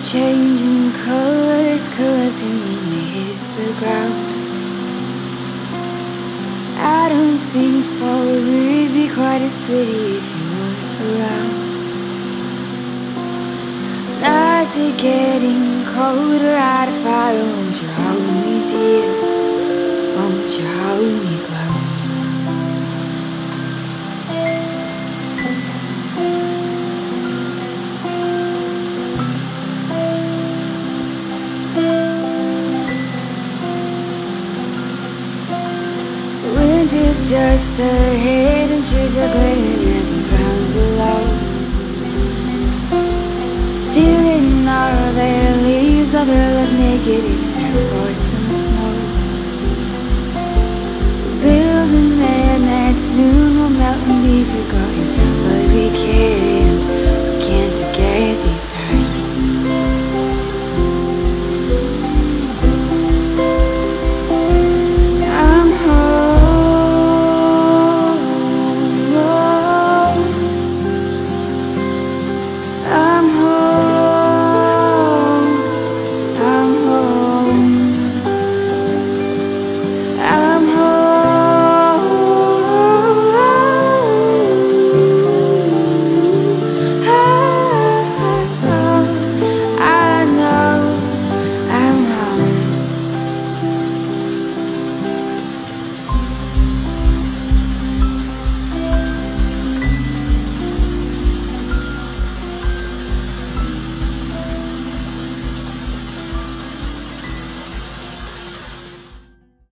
changing colors, collecting when they hit the ground. I don't think fall would be quite as pretty if you weren't around. Nights are getting colder, out of fire. Won't you hold me dear? Won't you hold me close? Winter's just ahead and trees are gleaming at the ground below, stealing all their leaves, all their love naked except for some snow. Build a man that soon will melt and be forgotten, but we care.